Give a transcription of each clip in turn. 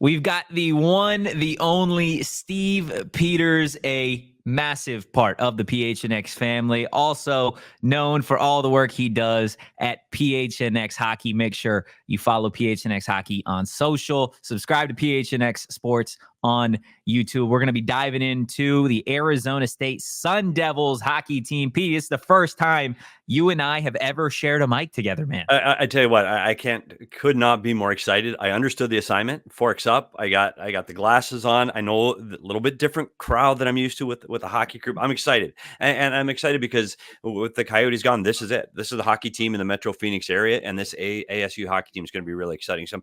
We've got the one, the only Steve Peters, a massive part of the PHNX family, also known for all the work he does at PHNX Hockey. Make sure you follow PHNX Hockey on social, subscribe to PHNX Sports on YouTube. We're going to be diving into the Arizona State Sun Devils hockey team. Pete, it's the first time you and I have ever shared a mic together, man. I tell you what, I could not be more excited. I understood the assignment. Forks up. I got the glasses on. I know a little bit different crowd that I'm used to with the hockey group. I'm excited, and I'm excited because with the Coyotes gone, this is it. This is the hockey team in the Metro Phoenix area, and this ASU hockey team is going to be really exciting. So,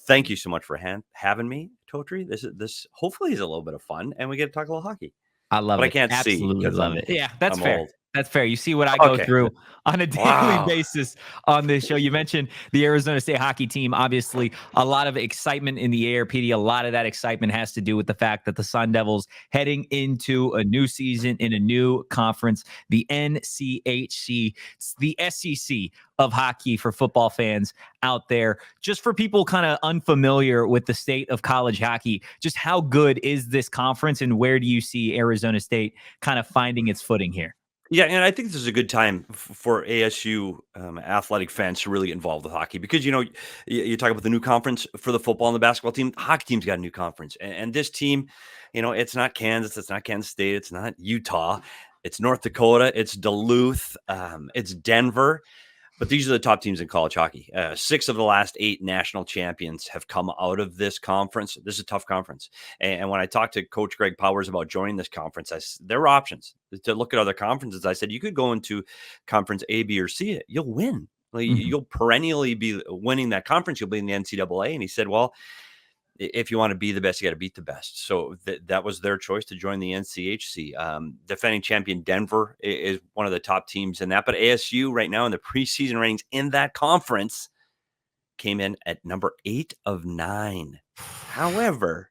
thank you so much for having me, Totri. This hopefully is a little bit of fun, and we get to talk a little hockey. I love but it. I can't Absolutely see because love it. Yeah, that's I'm fair. old. That's fair. You see what I go Okay. through on a daily basis on this show. You mentioned the Arizona State hockey team. Obviously, a lot of excitement in the air, PD. A lot of that excitement has to do with the fact that the Sun Devils heading into a new season in a new conference, the NCHC. It's the SEC of hockey for football fans out there. Just for people kind of unfamiliar with the state of college hockey, just how good is this conference and where do you see Arizona State kind of finding its footing here? Yeah, and I think this is a good time for ASU athletic fans to really get involved with hockey because, you talk about the new conference for the football and the basketball team. The hockey team's got a new conference. And this team, it's not Kansas, it's not Kansas State, it's not Utah, it's North Dakota, it's Duluth, it's Denver. But these are the top teams in college hockey. 6 of the last 8 national champions have come out of this conference. This is a tough conference. And when I talked to Coach Greg Powers about joining this conference, there were options to look at other conferences. I said, you could go into conference A, B, or C. You'll win. You'll perennially be winning that conference. You'll be in the NCAA. And he said, well, if you want to be the best, you got to beat the best. So that was their choice to join the NCHC. Defending champion Denver is one of the top teams in that. But ASU right now in the preseason ratings in that conference came in at number 8 of 9. However,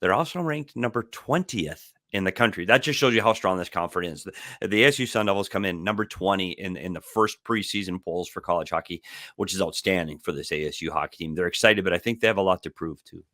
they're also ranked number 20th in the country. That just shows you how strong this conference is. The ASU Sun Devils come in number 20 in the first preseason polls for college hockey, which is outstanding for this ASU hockey team. They're excited, but I think they have a lot to prove too.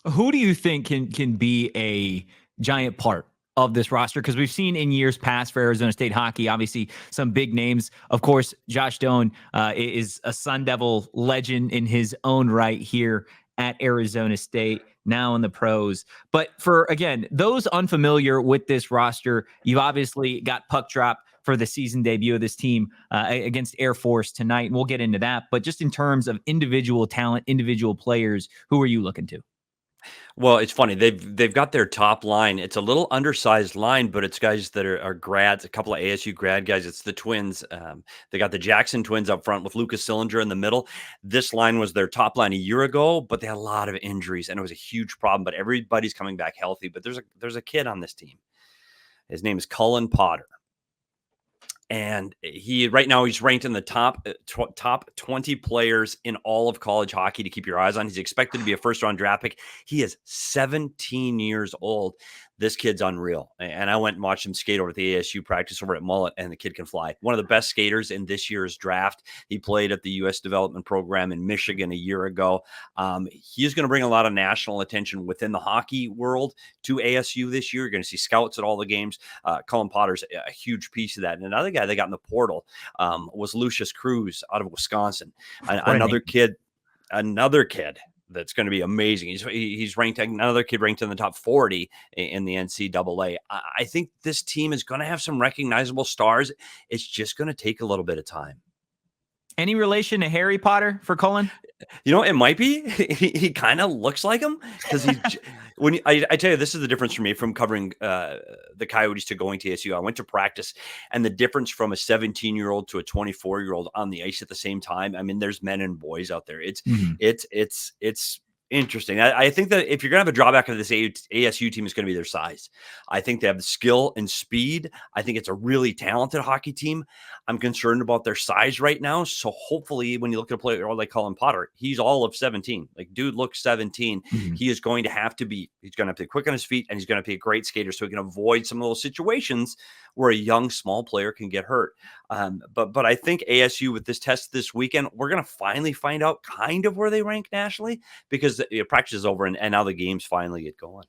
Who do you think can be a giant part of this roster? Because we've seen in years past for Arizona State hockey, obviously some big names. Of course, Josh Doan is a Sun Devil legend in his own right here at Arizona State, now in the pros. But for, again, those unfamiliar with this roster, you've obviously got puck drop for the season debut of this team against Air Force tonight, and we'll get into that. But just in terms of individual talent, individual players, who are you looking to? Well, it's funny. They've got their top line. It's a little undersized line, but it's guys that are grads, a couple of ASU grad guys. It's the twins. They got the Jackson twins up front with Lucas Sillinger in the middle. This line was their top line a year ago, but they had a lot of injuries, and it was a huge problem. But everybody's coming back healthy. But there's a kid on this team. His name is Cullen Potter. And right now he's ranked in the top 20 players in all of college hockey to keep your eyes on. He's expected to be a first-round draft pick. He is 17 years old. This kid's unreal. And I went and watched him skate over at the ASU practice over at Mullet, and the kid can fly. One of the best skaters in this year's draft. He played at the U.S. Development Program in Michigan a year ago. He's going to bring a lot of national attention within the hockey world to ASU this year. You're going to see scouts at all the games. Cullen Potter's a huge piece of that. And another guy they got in the portal was Lucius Cruz out of Wisconsin. Another kid that's going to be amazing. He's ranked, another kid ranked in the top 40 in the NCAA. I think this team is going to have some recognizable stars. It's just going to take a little bit of time. Any relation to Harry Potter for Cullen? It might be. He kind of looks like him because I tell you, this is the difference for me from covering the Coyotes to going to ASU. I went to practice, and the difference from a 17-year-old to a 24-year-old on the ice at the same time. I mean, there's men and boys out there. It's interesting. I think that if you're going to have a drawback of this ASU team, is going to be their size. I think they have the skill and speed. I think it's a really talented hockey team. I'm concerned about their size right now. So hopefully when you look at a player like Cullen Potter, he's all of 17. Like, dude looks 17. He is going to have to be, he's going to have to be quick on his feet, and he's going to be a great skater so he can avoid some of those situations where a young, small player can get hurt. But I think ASU with this test this weekend, we're going to finally find out kind of where they rank nationally, because practice is over and now the games finally get going.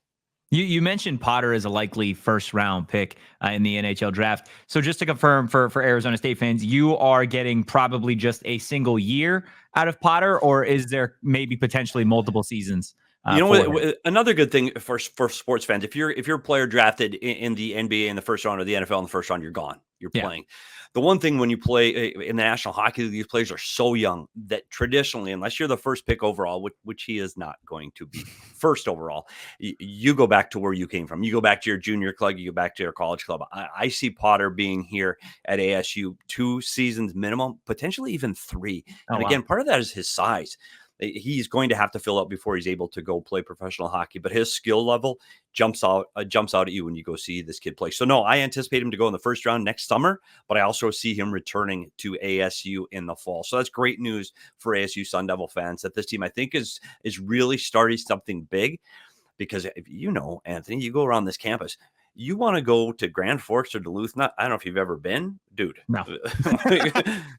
You mentioned Potter as a likely first round pick in the NHL draft. So just to confirm for Arizona State fans, you are getting probably just a single year out of Potter, or is there maybe potentially multiple seasons? You know For him? what? Another good thing for sports fans, if you're a player drafted in the NBA in the first round or the NFL in the first round, you're gone. You're Yeah. playing. The one thing when you play in the National Hockey League, these players are so young that traditionally, unless you're the first pick overall, which he is not going to be first overall, you go back to where you came from. You go back to your junior club. You go back to your college club. I see Potter being here at ASU 2 seasons minimum, potentially even 3. And again, part of that is his size. He's going to have to fill out before he's able to go play professional hockey, but his skill level jumps out at you when you go see this kid play. So no, I anticipate him to go in the first round next summer, but I also see him returning to ASU in the fall. So that's great news for ASU Sun Devil fans, that this team, I think, is really starting something big. Because if you know, Anthony, you go around this campus, you want to go to Grand Forks or Duluth. I don't know if you've ever been, dude. No.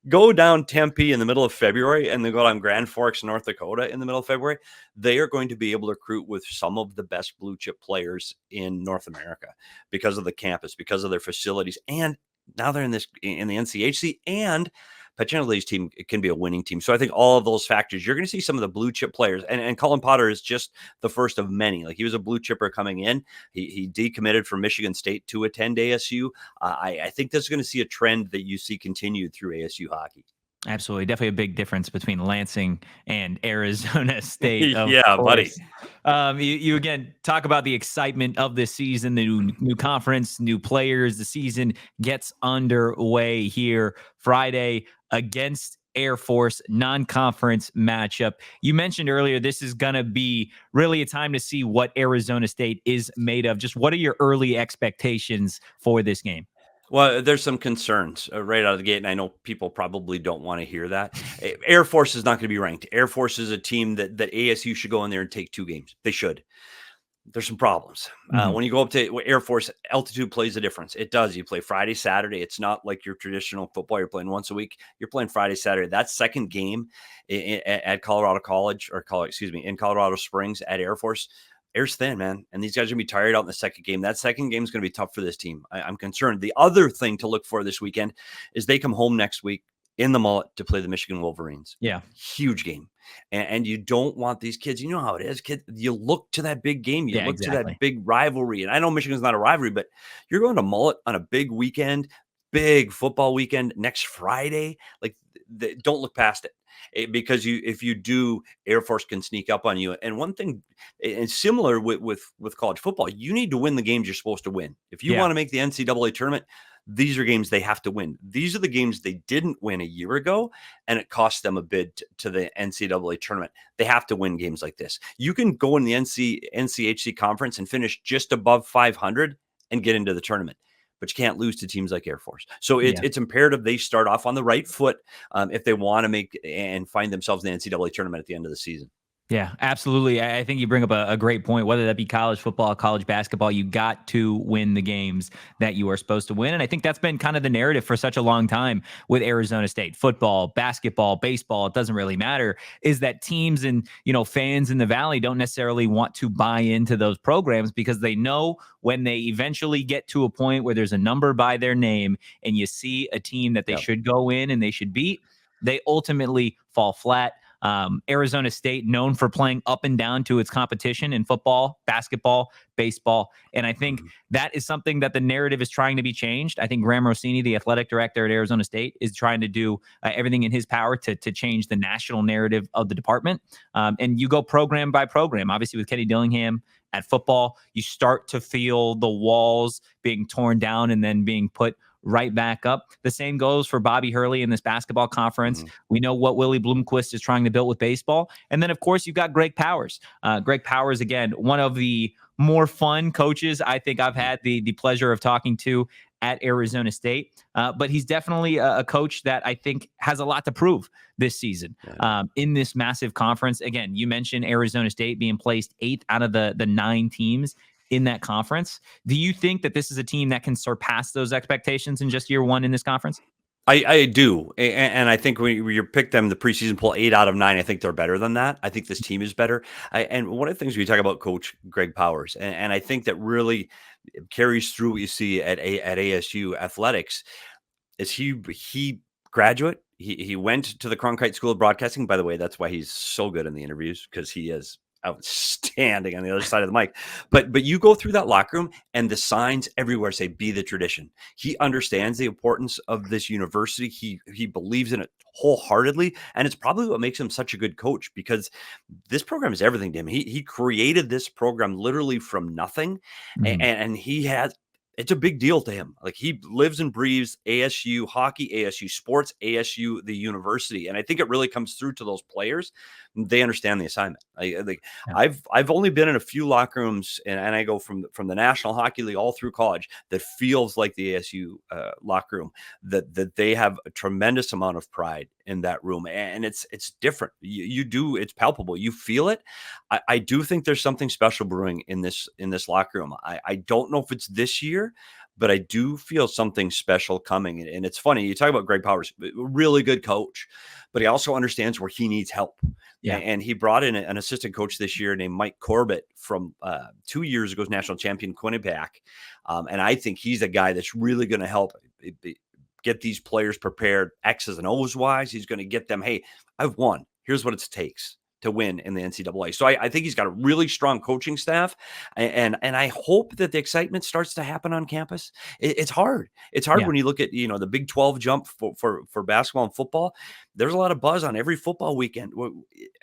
Go down Tempe in the middle of February and then go down Grand Forks, North Dakota in the middle of February. They are going to be able to recruit with some of the best blue chip players in North America because of the campus, because of their facilities. And now they're in the NCHC, and potentially this team can be a winning team. So I think all of those factors, you're going to see some of the blue chip players, and Cullen Potter is just the first of many. Like, he was a blue chipper coming in. He decommitted from Michigan State to attend ASU. I think that's going to see a trend that you see continued through ASU hockey. Absolutely. Definitely a big difference between Lansing and Arizona State. Yeah, buddy. You again talk about the excitement of this season, the new conference, new players. The season gets underway here Friday against Air Force, non-conference matchup. You mentioned earlier this is going to be really a time to see what Arizona State is made of. Just what are your early expectations for this game? Well, there's some concerns right out of the gate, and I know people probably don't want to hear that. Air Force is not going to be ranked. Air Force is a team that ASU should go in there and take 2 games. They should. There's some problems. When you go up to Air Force, altitude plays a difference. It does. You play Friday, Saturday. It's not like your traditional football. You're playing once a week. You're playing Friday, Saturday. That second game at Colorado College, in Colorado Springs at Air Force, air's thin, man. And these guys are going to be tired out in the second game. That second game is going to be tough for this team. I'm concerned. The other thing to look for this weekend is they come home next week in the Mullet to play the Michigan Wolverines. Yeah. Huge game. And you don't want these kids, you know how it is, kid. You look to that big game. You look to that big rivalry. And I know Michigan's not a rivalry, but you're going to Mullet on a big weekend, big football weekend next Friday. Like, don't look past it. Because if you do, Air Force can sneak up on you. And one thing, and similar with college football, you need to win the games you're supposed to win. If you want to make the NCAA tournament, these are games they have to win. These are the games they didn't win a year ago, and it cost them a bid to the NCAA tournament. They have to win games like this. You can go in the NCHC conference and finish just above 500 and get into the tournament, but you can't lose to teams like Air Force. So it's imperative they start off on the right foot if they want to make and find themselves in the NCAA tournament at the end of the season. Yeah, absolutely. I think you bring up a great point. Whether that be college football, college basketball, you got to win the games that you are supposed to win. And I think that's been kind of the narrative for such a long time with Arizona State. Football, basketball, baseball, it doesn't really matter, is that teams and, fans in the Valley don't necessarily want to buy into those programs because they know when they eventually get to a point where there's a number by their name and you see a team that they should go in and they should beat, they ultimately fall flat. Arizona State known for playing up and down to its competition in football, basketball, baseball. And I think that is something that the narrative is trying to be changed. I think Graham Rossini, the athletic director at Arizona State, is trying to do everything in his power to change the national narrative of the department. And you go program by program, obviously with Kenny Dillingham at football, you start to feel the walls being torn down and then being put right back up. The same goes for Bobby Hurley in this basketball conference. We know what Willie Bloomquist is trying to build with baseball. And then, of course, you've got Greg Powers. Greg Powers, again, one of the more fun coaches I think I've had the pleasure of talking to at Arizona State. But he's definitely a coach that I think has a lot to prove this season in this massive conference. Again, you mentioned Arizona State being placed 8th out of the 9 teams in that conference. Do you think that this is a team that can surpass those expectations in just year one in this conference? I do, and I think when you pick them, the preseason poll 8 out of 9, I think they're better than that. I think this team is better. And one of the things we talk about Coach Greg Powers, and I think that really carries through what you see at ASU athletics is he graduate. He went to the Cronkite School of Broadcasting. By the way, that's why he's so good in the interviews, because he is outstanding on the other side of the mic. But you go through that locker room and the signs everywhere say "Be the tradition." He understands the importance of this university. He believes in it wholeheartedly, and it's probably what makes him such a good coach, because this program is everything to him. He created this program literally from nothing, Mhm. and he has it's a big deal to him. Like, he lives and breathes ASU hockey, ASU sports, ASU the university, and I think it really comes through to those players. They understand the assignment. Yeah. I've only been in a few locker rooms, and I go from the National Hockey League all through college, that feels like the ASU locker room. That they have a tremendous amount of pride in that room, and it's different. You do, it's palpable. You feel it. I do think there's something special brewing in this locker room. I don't know if it's this year, but I do feel something special coming. And it's funny, you talk about Greg Powers, really good coach, but he also understands where he needs help. Yeah. And he brought in an assistant coach this year named Mike Corbett from 2 years ago's national champion Quinnipiac. And I think he's a guy that's really going to help get these players prepared, X's and O's wise. He's going to get them, hey, I've won. Here's what it takes to win in the NCAA. So I think he's got a really strong coaching staff, and I hope that the excitement starts to happen on campus. It's hard. It's hard Yeah. when you look at the Big 12 jump for basketball and football. There's a lot of buzz on every football weekend.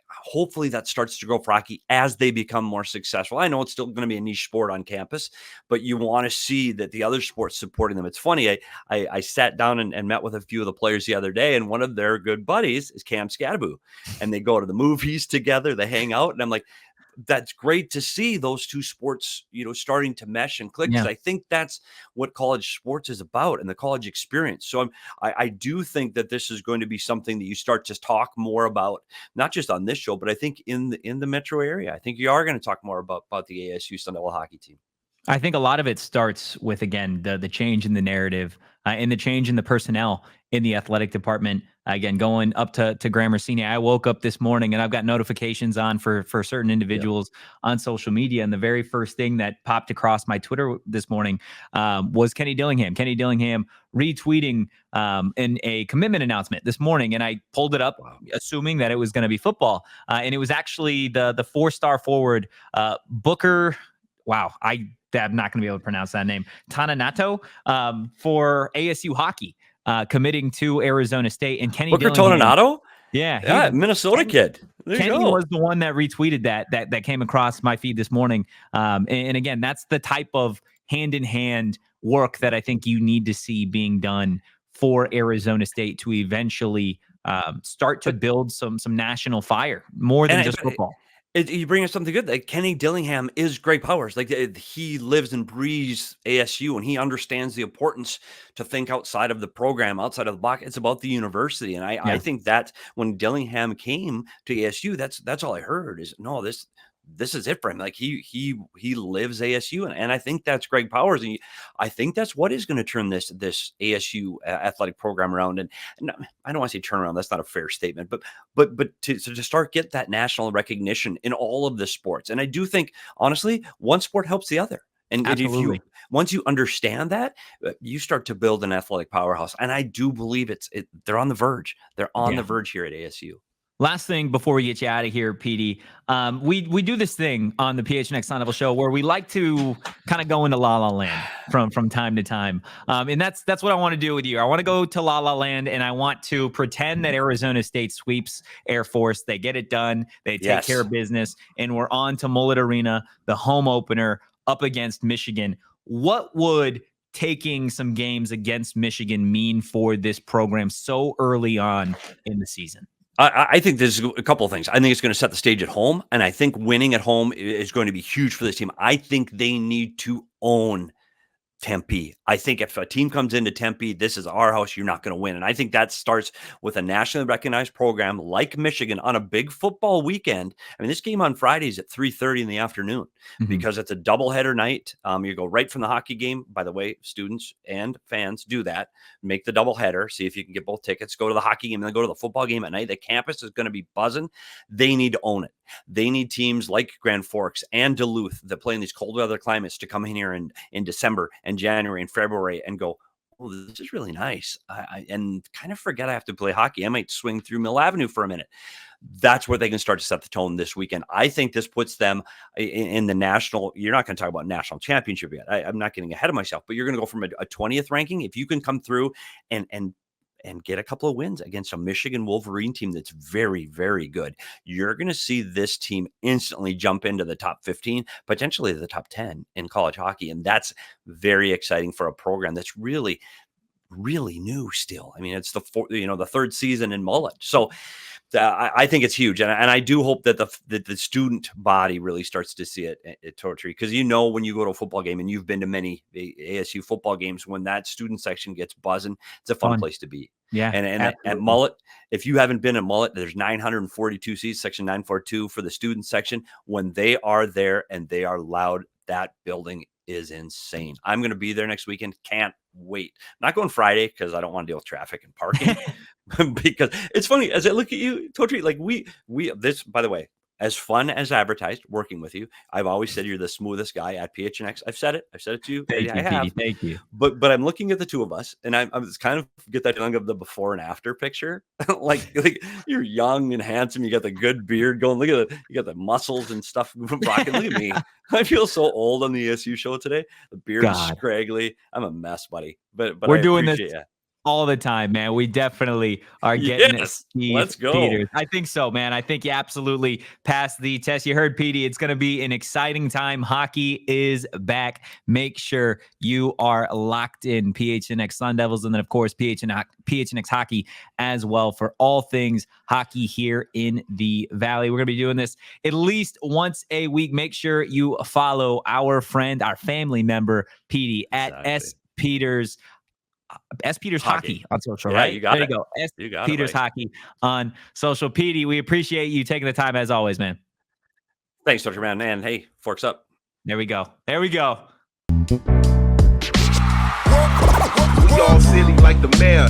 Hopefully that starts to grow for hockey as they become more successful. I know it's still going to be a niche sport on campus, but you want to see that the other sports supporting them. It's funny. I sat down and met with a few of the players the other day, and one of their good buddies is Cam Scadaboo, and they go to the movies together, they hang out, and I'm like, that's great to see those two sports, starting to mesh and click, because Yeah. I think that's what college sports is about, and the college experience. So I do think that this is going to be something that you start to talk more about, not just on this show, but I think in the metro area. I think you are going to talk more about the ASU Sun Devil hockey team. I think a lot of it starts with, again, the change in the narrative and the change in the personnel in the athletic department. Again, going up to Gramercy, I woke up this morning and I've got notifications on for certain Yeah. individuals on social media, and the very first thing that popped across my Twitter this morning was Kenny Dillingham. Kenny Dillingham retweeting in a commitment announcement this morning, and I pulled it up, Wow. assuming that it was going to be football, and it was actually the 4-star forward Booker. Wow, I'm not going to be able to pronounce that name. Tananato for ASU hockey, committing to Arizona State. And Kenny Booker Dillingham, Toninato? yeah, Yeah, Minnesota kid. There you Kenny go. was the one that retweeted that came across my feed this morning. And again, that's the type of hand-in-hand work that I think you need to see being done for Arizona State to eventually start to But build some national fire, more than and just football. you bring up something good. Like, Kenny Dillingham is Greg Powers. Like, he lives and breathes ASU, and he understands the importance to think outside of the program, outside of the box. It's about the university, and I Yeah, think that when Dillingham came to ASU, that's all I heard is, no, this is it for him. Like, he lives ASU, and I think that's Greg Powers, and I think that's what is going to turn this ASU athletic program around. And I don't want to say turnaround. That's not a fair statement, but to start get that national recognition in all of the sports. And I do think, honestly, one sport helps the other. And if absolutely. once you understand that, you start to build an athletic powerhouse. And I do believe they're on the verge. They're on the Yeah. verge here at ASU. Last thing before we get you out of here, PD, we do this thing on the PHNX Sun Devil show where we like to kind of go into La La Land from time to time, and that's what I want to do with you. I want to go to La La Land, and I want to pretend that Arizona State sweeps Air Force. They get it done. They take care Yes. of business, and we're on to Mullet Arena, the home opener up against Michigan. What would taking some games against Michigan mean for this program so early on in the season? I think there's a couple of things. I think it's going to set the stage at home, and I think winning at home is going to be huge for this team. I think they need to own Tempe. I think if a team comes into Tempe, this is our house, you're not going to win. And I think that starts with a nationally recognized program like Michigan on a big football weekend. I mean, this game on Fridays at 3:30 in the afternoon because it's a doubleheader night. You go right from the hockey game. By the way, students and fans do that. Make the doubleheader. See if you can get both tickets. Go to the hockey game and then go to the football game at night. The campus is going to be buzzing. They need to own it. They need teams like Grand Forks and Duluth that play in these cold weather climates to come in here in December and January and February and go, oh, this is really nice. And kind of forget I have to play hockey. I might swing through Mill Avenue for a minute. That's where they can start to set the tone this weekend. I think this puts them in the national. You're not going to talk about national championship yet. I'm not getting ahead of myself, but you're going to go from a 20th ranking. If you can come through and get a couple of wins against a Michigan Wolverine team that's very, very good, you're going to see this team instantly jump into the top 15, potentially the top 10 in college hockey. And that's very exciting for a program that's really, really new still. I mean, it's the third season in Mullet. So I think it's huge. And I do hope that the student body really starts to see it at Tortree. Because when you go to a football game, and you've been to many ASU football games, when that student section gets buzzing, it's a fun place to be. Yeah. And at Mullet, if you haven't been at Mullet, there's 942 seats, section 942 for the student section. When they are there and they are loud, that building is insane. I'm going to be there next weekend. Can't wait. Not going Friday because I don't want to deal with traffic and parking. Because it's funny as I look at you, Totri, like we this, by the way, as fun as advertised working with you, I've always said you're the smoothest guy at PHNX. I've said it to you. Thank you, have. Petey. Thank you. But I'm looking at the two of us, and I'm just kind of get that feeling of the before and after picture. like you're young and handsome. You got the good beard going. Look at you got the muscles and stuff rocking. Look at me. I feel so old on the ASU show today. The beard is scraggly. I'm a mess, buddy. But we're doing this all the time, man. We definitely are getting it. Let's go. Peters. I think so, man. I think you absolutely passed the test. You heard Petey. It's going to be an exciting time. Hockey is back. Make sure you are locked in PHNX Sun Devils, and then of course PHNX Hockey as well for all things hockey here in the Valley. We're going to be doing this at least once a week. Make sure you follow our friend, our family member, Petey at S Peters Hockey on social, right? You got there you go. S Peters Hockey on social. Petey, we appreciate you taking the time as always, man. Thanks, Dr. Man. And hey, forks up. There we go. There we go. We all silly like the mayor.